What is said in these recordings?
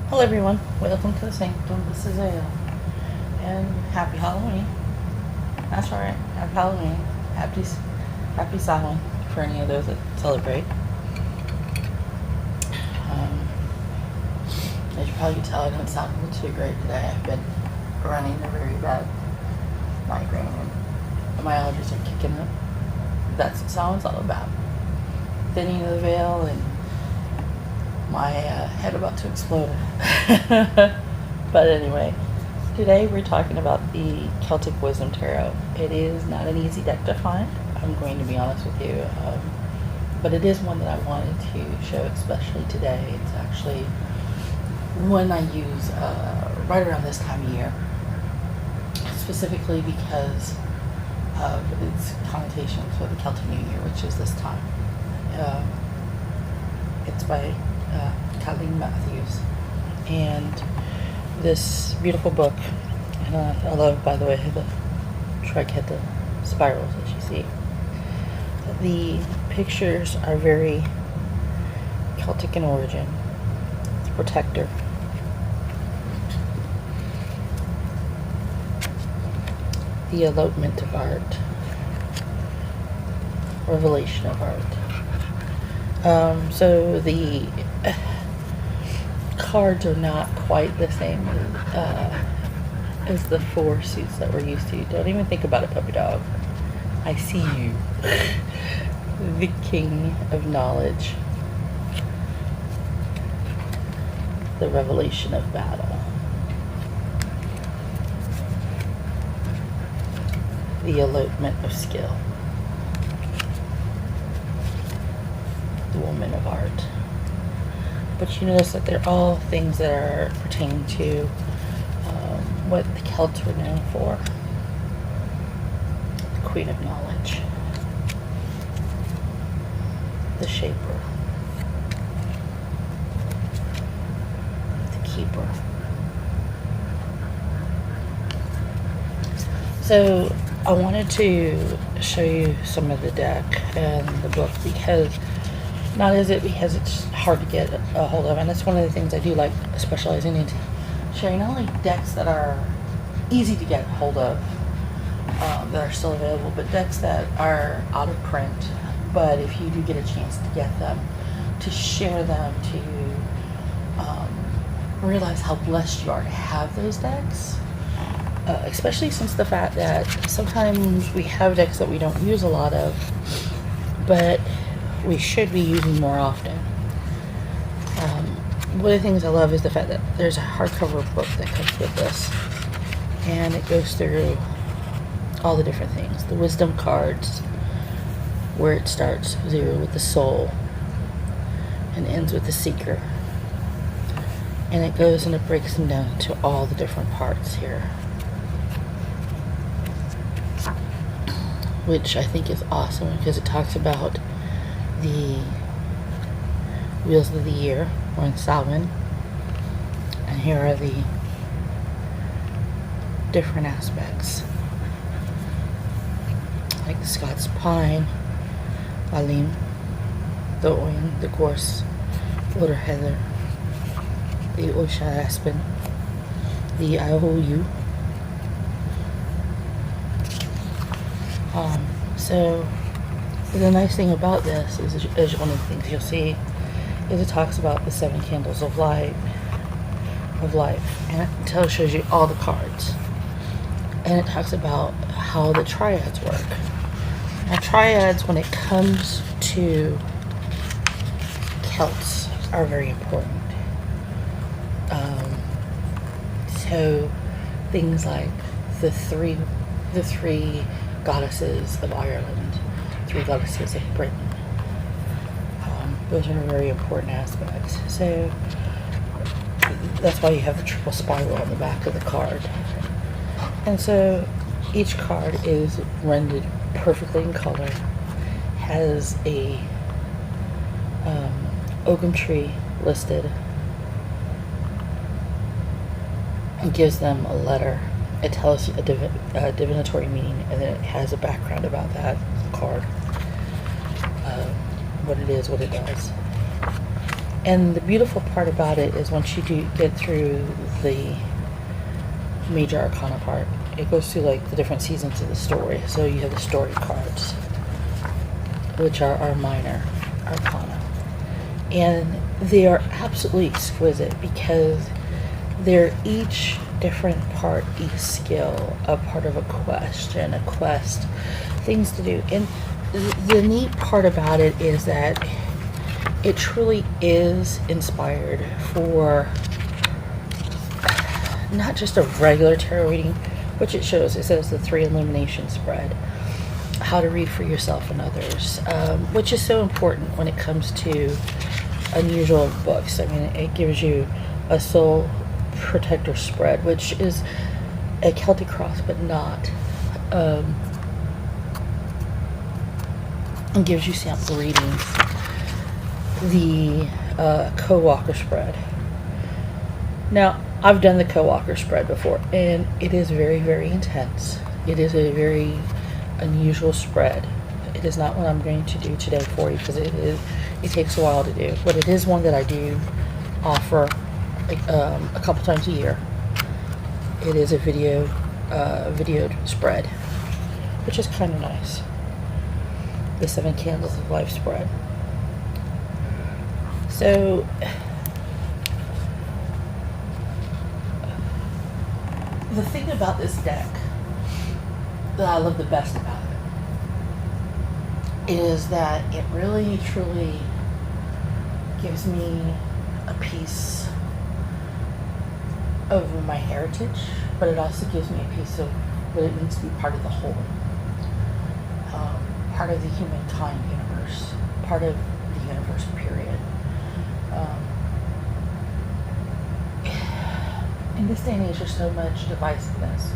Hello everyone, welcome to the Sanctum. This is Ale, and happy Halloween. That's right, happy Halloween. Happy Samhain for any of those that celebrate. As you probably can tell, I don't sound too great today. I've been running a very bad migraine and my allergies are kicking up. That's what Samhain's all about. Thinning of the veil and my head about to explode. But anyway, today we're talking about the Celtic Wisdom Tarot. It is not an easy deck to find, I'm going to be honest with you, but it is one that I wanted to show, especially today. It's actually one I use right around this time of year, specifically because of its connotations with the Celtic New Year, which is this time. It's by Colleen Matthews, and this beautiful book, and I love, by the way, the trichet spirals as you see. The pictures are very Celtic in origin. It's protector. The elopement of art. Revelation of art. So the cards are not quite the same as the four suits that we're used to. Don't even think about it, puppy dog. I see you. The King of Knowledge. The Revelation of Battle. The Elopement of Skill. The Woman of Art. But you notice that they're all things that are pertaining to what the Celts were known for. The Queen of Knowledge. The Shaper. The Keeper. So I wanted to show you some of the deck and the book because it's hard to get a hold of, and that's one of the things I do like specializing in sharing, not only decks that are easy to get hold of, that are still available, but decks that are out of print, but if you do get a chance to get them, to share them, to realize how blessed you are to have those decks, especially since the fact that sometimes we have decks that we don't use a lot of, but we should be using more often. One of the things I love is the fact that there's a hardcover book that comes with this, and it goes through all the different things. The wisdom cards, where it starts 0 with the soul and ends with the seeker, and it goes and it breaks them down to all the different parts here, which I think is awesome because it talks about the wheels of the year. We're in Samhain, and here are the different aspects, like the Scots pine, Balim, the oin, the gorse, water heather, the Osha aspen, the Iou. So the nice thing about this is one of the things you'll see is it talks about the 7 candles of life, and it shows you all the cards, and it talks about how the triads work. Now, triads, when it comes to Celts, are very important. So things like the three goddesses of Ireland, 3 goddesses of Britain. Those are very important aspects. So that's why you have the triple spiral on the back of the card. And so each card is rendered perfectly in color, has a oakum tree listed, and gives them a letter. It tells a divinatory meaning, and then it has a background about that card, what it is, what it does. And the beautiful part about it is once you do get through the major arcana part, it goes through like the different seasons of the story. So you have the story cards, which are our minor arcana. And they are absolutely exquisite because they're each different part, each skill, a part of a question, a quest, things to do. And the neat part about it is that it truly is inspired for not just a regular tarot reading, which it shows. It says the 3 illumination spread, how to read for yourself and others, which is so important when it comes to unusual books. I mean, it gives you a soul protector spread, which is a Celtic cross, but not. It gives you sample readings. The co-walker spread. Now, I've done the co-walker spread before, and it is very, very intense. It is a very unusual spread. It is not what I'm going to do today for you because it takes a while to do. But it is one that I do offer a couple times a year. It is a videoed spread, which is kind of nice. The 7 Candles of Life spread. So, the thing about this deck that I love the best about it is that it really, truly gives me a piece of my heritage, but it also gives me a piece of what it means to be part of the whole, part of the humankind universe, part of the universe, period. In this day and age, there's so much divisiveness.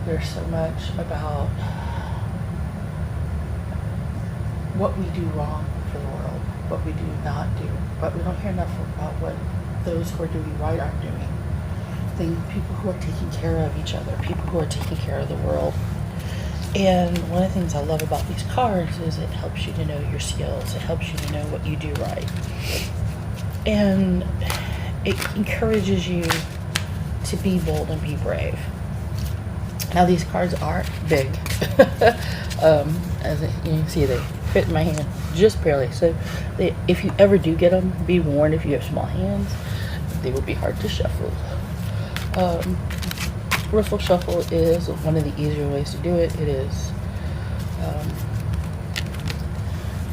There's so much about what we do wrong for the world, what we do not do, but we don't hear enough about what those who are doing right aren't doing. People who are taking care of each other, people who are taking care of the world. And one of the things I love about these cards is it helps you to know your skills. It helps you to know what you do right. And it encourages you to be bold and be brave. Now these cards are big. As you can see, they fit in my hand just barely. So if you ever do get them, be warned, if you have small hands, they will be hard to shuffle. Riffle shuffle is one of the easier ways to do it. It is,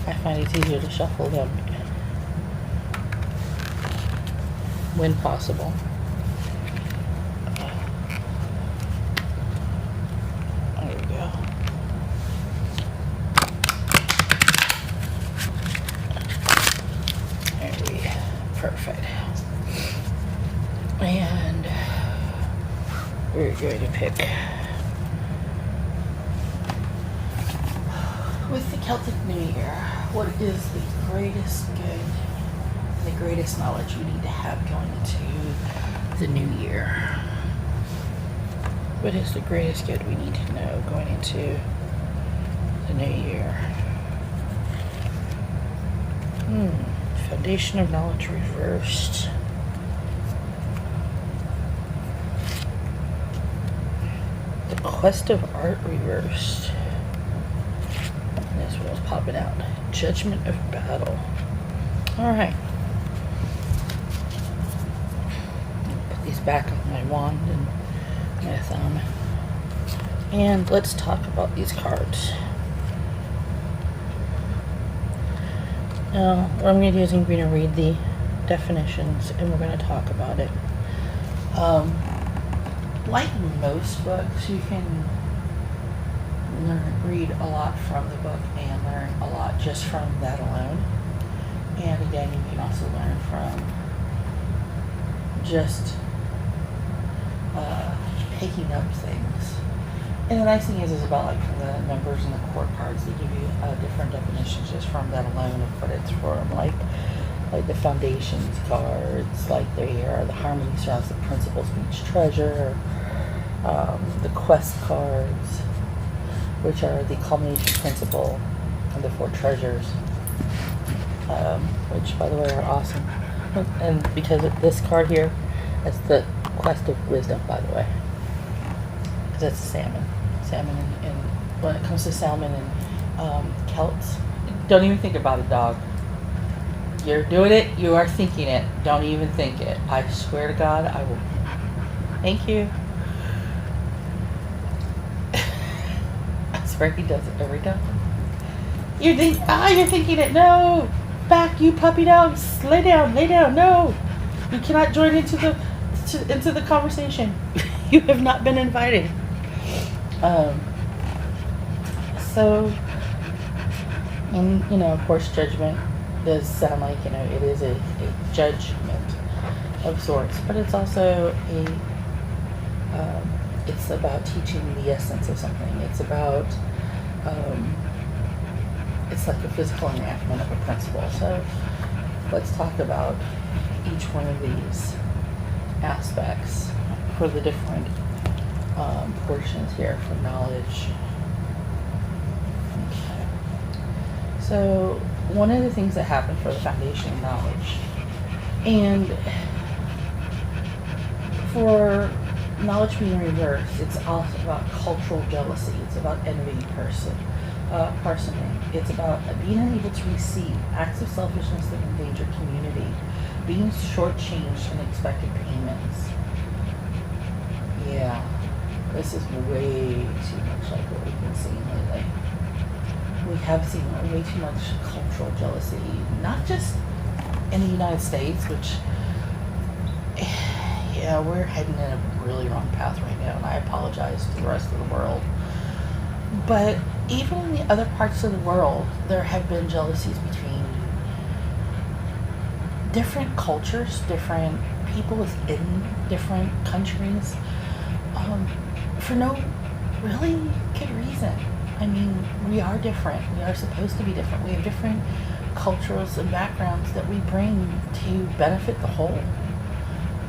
I find it's easier to shuffle them when possible. There we go. There we go. Perfect. And we're going to pick with the Celtic New Year, what is the greatest good, the greatest knowledge we need to have going into the new year? What is the greatest good we need to know going into the new year? Foundation of knowledge reversed. The quest of art reversed. And this one's popping out. Judgement of battle. Alright. Put these back on my wand and my thumb. And let's talk about these cards. Now, what I'm going to do is I'm going to read the definitions and we're going to talk about it. Like most books, you can read a lot from the book and learn a lot just from that alone. And again, you can also learn from just picking up things. And the nice thing is about like from the numbers and the core cards, they give you different definitions just from that alone of what it's from. Like the foundations cards, like there are the harmony surrounds the principles of each treasure. The quest cards, which are the culmination principle of the 4 treasures. which by the way are awesome. And because of this card here, that's the quest of wisdom, by the way. Because that's salmon. Salmon and when it comes to salmon and Celts, don't even think about it, dog. You're doing it, you are thinking it. Don't even think it. I swear to God, I will. Thank you. I swear he does it every time. You're thinking it. No, back, you puppy dogs. Lay down. No, you cannot join into the conversation. You have not been invited. So, and of course, judgment does sound like it is a judgment of sorts, but it's also it's about teaching the essence of something. It's about it's like a physical enactment of a principle. So let's talk about each one of these aspects for the different portions here for knowledge. Okay. So one of the things that happened for the foundation of knowledge, and for knowledge being reversed, it's also about cultural jealousy. It's about envy, parsimony. It's about being unable to receive acts of selfishness that endanger community, being shortchanged and expected payments. Yeah, this is way too much like what we've been seeing lately. We have seen way too much cultural jealousy, not just in the United States, which, yeah, we're heading in a really wrong path right now, and I apologize to the rest of the world. But even in the other parts of the world, there have been jealousies between different cultures, different people within different countries, for no really good reason. I mean, we are different. We are supposed to be different. We have different cultures and backgrounds that we bring to benefit the whole.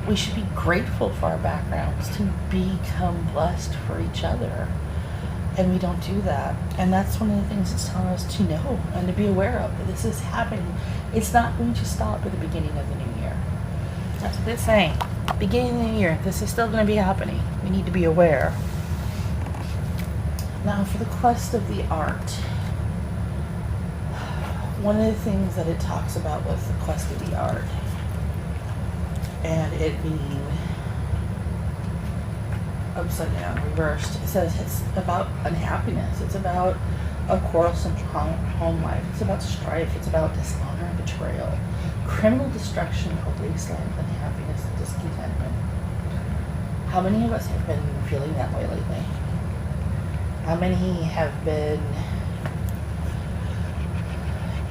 We should be grateful for our backgrounds to become blessed for each other. And we don't do that. And that's one of the things it's telling us to know and to be aware of. That this is happening. It's not going to stop at the beginning of the new year. That's what it's saying. Beginning of the year, this is still going to be happening. We need to be aware. Now for the quest of the art. One of the things that it talks about with the quest of the art, and it being upside down, reversed, it says it's about unhappiness. It's about a quarrelsome home life. It's about strife. It's about dishonor and betrayal, criminal destruction, a wasteland, unhappiness, and discontentment. How many of us have been feeling that way lately? How many have been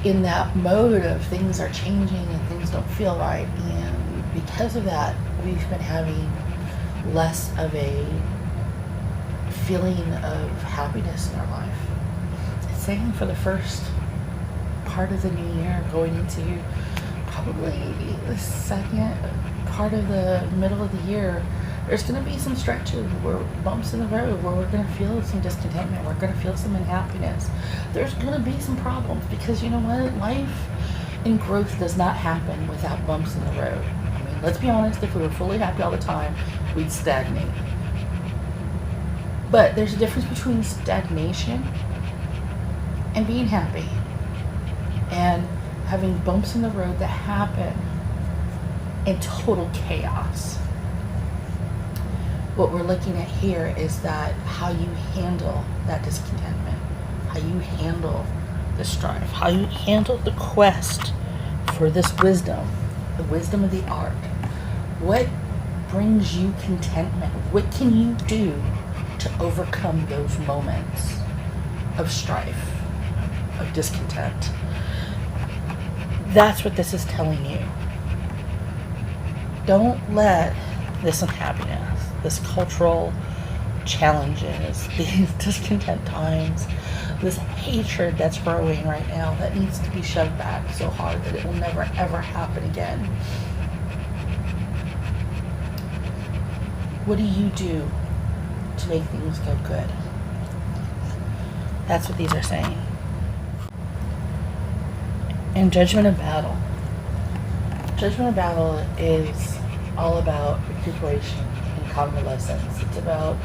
in that mode of things are changing and things don't feel right, and because of that, we've been having less of a feeling of happiness in our life. It's saying for the first part of the new year, going into probably the second part of the middle of the year, there's going to be some stretches where bumps in the road where we're going to feel some discontentment, we're going to feel some unhappiness. There's going to be some problems because you know what? Life and growth does not happen without bumps in the road. I mean, let's be honest, if we were fully happy all the time, we'd stagnate. But there's a difference between stagnation and being happy and having bumps in the road that happen in total chaos. What we're looking at here is that how you handle that discontentment, how you handle the strife, how you handle the quest for this wisdom, the wisdom of the art. What brings you contentment? What can you do to overcome those moments of strife, of discontent? That's what this is telling you. Don't let this unhappiness, this cultural challenges, these discontent times, this hatred that's growing right now that needs to be shoved back so hard that it will never ever happen again. What do you do to make things go good? That's what these are saying. And Judgement of Battle. Judgement of Battle is all about recuperation and convalescence. It's about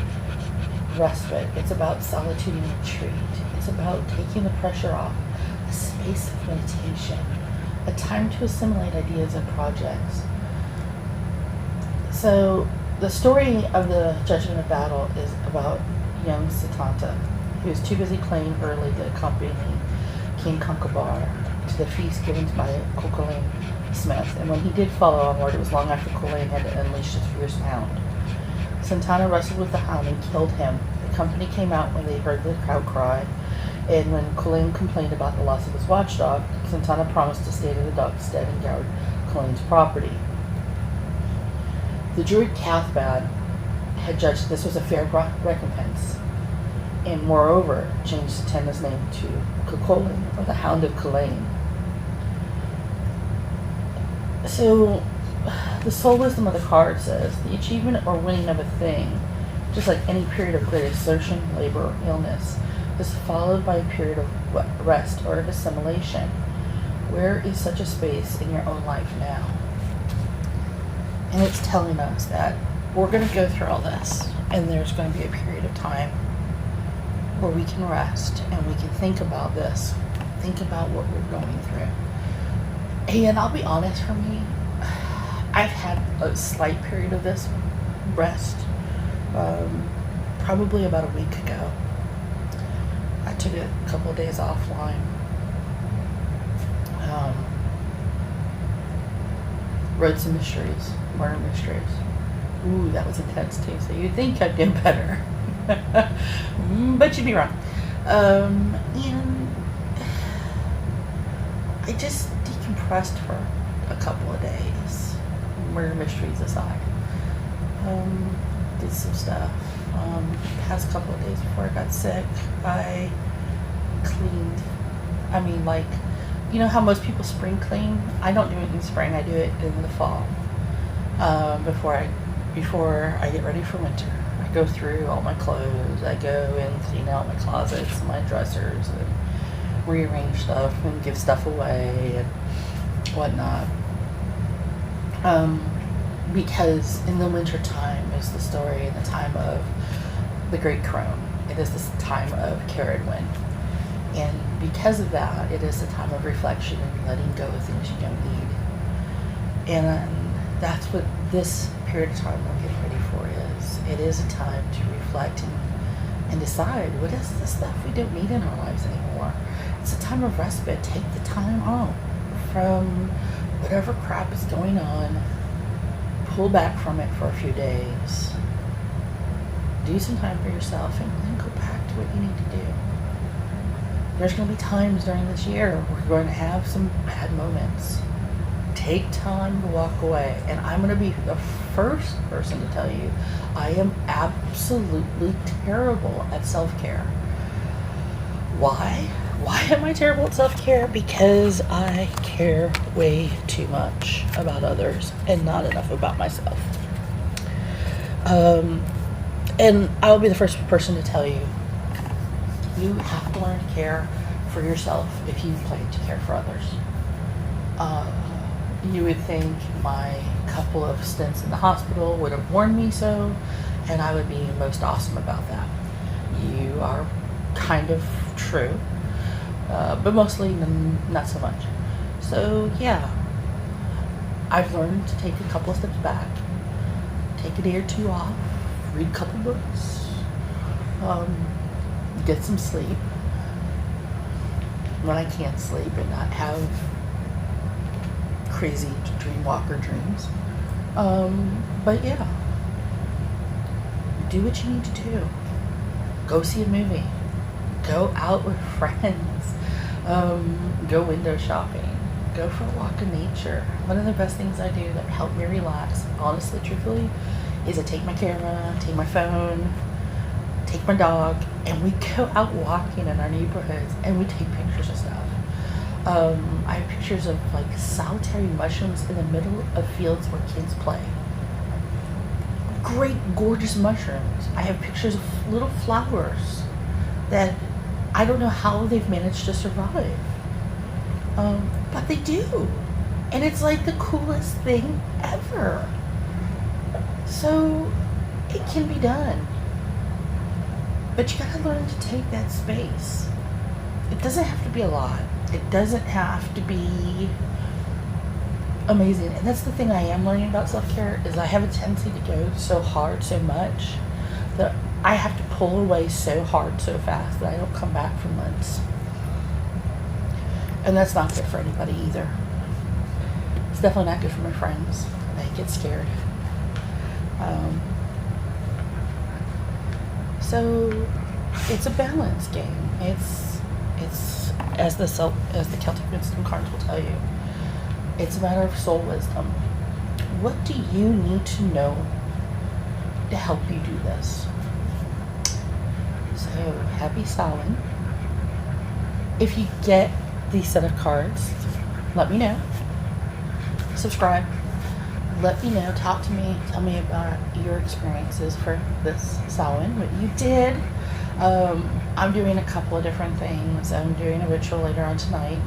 respite. It's about solitude and retreat. It's about taking the pressure off, a space of meditation, a time to assimilate ideas and projects. So the story of the Judgement of Battle is about young Satanta, who was too busy playing early to accompany King Concobar to the feast given by Cuchulainn Smith, and when he did follow onward, it was long after Cuchulainn had unleashed his fierce hound. Santana wrestled with the hound and killed him. The company came out when they heard the crowd cry, and when Cuchulainn complained about the loss of his watchdog, Santana promised to stay to the dog's stead and guard Cuchulainn's property. The druid Cathbad had judged this was a fair recompense, and moreover changed Satanta's name to Cuchulainn, or the Hound of Cuchulainn. So, the soul wisdom of the card says, the achievement or winning of a thing, just like any period of great exertion, labor, or illness, is followed by a period of rest or of assimilation. Where is such a space in your own life now? And it's telling us that we're going to go through all this, and there's going to be a period of time where we can rest and we can think about this, think about what we're going through. And I'll be honest, for me, I've had a slight period of this rest, probably about a week ago. I took a couple of days offline. Wrote some mysteries, murder mysteries. Ooh, that was intense too, so you'd think I'd get better. But you'd be wrong. And I just decompressed for a couple of days, murder mysteries aside. Did some stuff. Past couple of days before I got sick, I cleaned. I mean, like, you know how most people spring clean? I don't do it in spring, I do it in the fall. Before I get ready for winter. I go through all my clothes, I go and clean out my closets, my dressers, and rearrange stuff and give stuff away and whatnot. Because in the winter time is the story and the time of the Great Crone. It is this time of Caradwyn. And because of that, it is a time of reflection and letting go of things you don't need. And that's what this period of time we're getting ready for is. It is a time to reflect and decide what is the stuff we don't need in our lives anymore. It's a time of respite. Take the time off from whatever crap is going on. Pull back from it for a few days. Do some time for yourself and then go back to what you need to do. There's going to be times during this year where we're going to have some bad moments. Take time to walk away. And I'm going to be the first person to tell you, I am absolutely terrible at self-care. Why? Why am I terrible at self-care? Because I care way too much about others and not enough about myself. And I'll be the first person to tell you, you have to learn to care for yourself if you plan to care for others. You would think my couple of stints in the hospital would have warned me so, and I would be most awesome about that. You are kind of true, but mostly not so much. So yeah, I've learned to take a couple of steps back, take a day or two off, read a couple books, get some sleep when I can't sleep and not have crazy dreamwalker dreams. But yeah, do what you need to do. Go see a movie. Go out with friends. Go window shopping. Go for a walk in nature. One of the best things I do that help me relax, honestly, truthfully, is I take my camera, take my phone, take my dog, and we go out walking in our neighborhoods and we take pictures of stuff. I have pictures of like solitary mushrooms in the middle of fields where kids play. Great, gorgeous mushrooms. I have pictures of little flowers that I don't know how they've managed to survive. But they do. And it's like the coolest thing ever. So it can be done. But you gotta learn to take that space. It doesn't have to be a lot. It doesn't have to be amazing. And that's the thing I am learning about self-care, is I have a tendency to go so hard so much that I have to pull away so hard so fast that I don't come back for months. And that's not good for anybody either. It's definitely not good for my friends. They get scared. So it's a balance game. It's as the Celtic wisdom cards will tell you. It's a matter of soul wisdom. What do you need to know to help you do this? So happy Samhain. If you get these set of cards, let me know. Subscribe. Let me know. Talk to me. Tell me about your experiences for this Samhain, what you did. I'm doing a couple of different things. I'm doing a ritual later on tonight.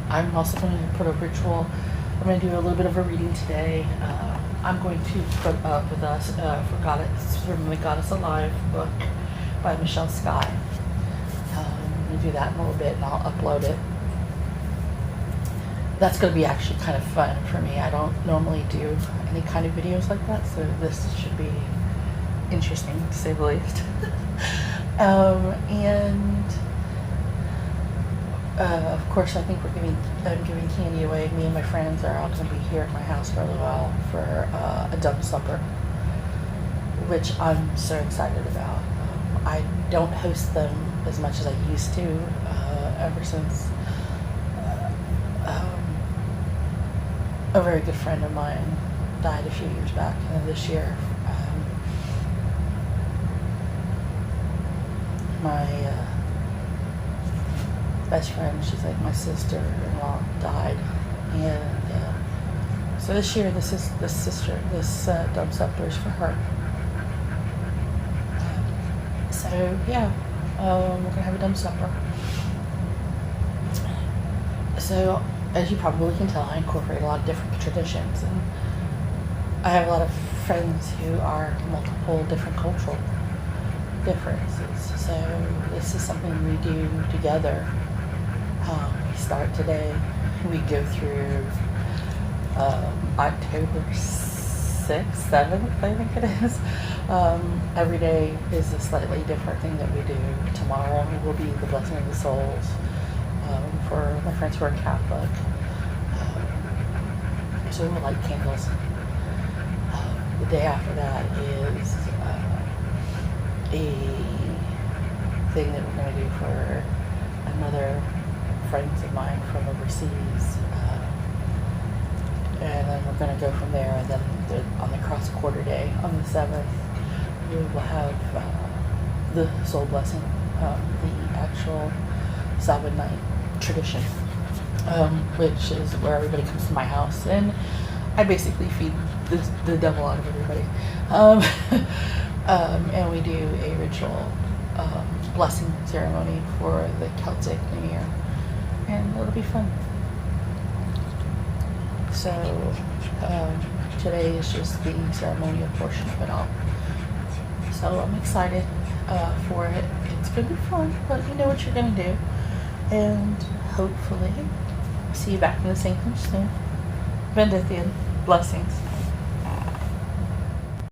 I'm also going to put a ritual. I'm going to do a little bit of a reading today. I'm going to put up with us from the Goddess Alive book by Michelle Skye. I'm going to do that in a little bit, and I'll upload it. That's going to be actually kind of fun for me. I don't normally do any kind of videos like that, so this should be interesting, to say the least. Of course, I think I'm giving candy away. Me and my friends are all going to be here at my house for a little while for a dumb supper, which I'm so excited about. I don't host them as much as I used to ever since a very good friend of mine died a few years back this year. My best friend, she's like my sister-in-law, died, and so this year this dumb supper is for her. So yeah, we're gonna have a dumb supper. So as you probably can tell, I incorporate a lot of different traditions, and I have a lot of friends who are multiple different cultural differences. So this is something we do together. We start today. We go through October 6th, 7th, I think it is. Every day is a slightly different thing that we do. Tomorrow will be the Blessing of the Souls for my friends who are Catholic. So we'll light candles. The day after that is a thing that we're going to do for another friends of mine from overseas. And then we're going to go from there. And then on the cross quarter day, on the 7th, we will have the soul blessing, the actual Sabbath night tradition, which is where everybody comes to my house, and I basically feed the devil out of everybody. And we do a ritual blessing ceremony for the Celtic New Year, and it'll be fun. So today is just the ceremonial portion of it all. So I'm excited for it. It's going to be fun. Let me know what you're going to do. And hopefully see you back in the same room soon. Benedictine. Blessings.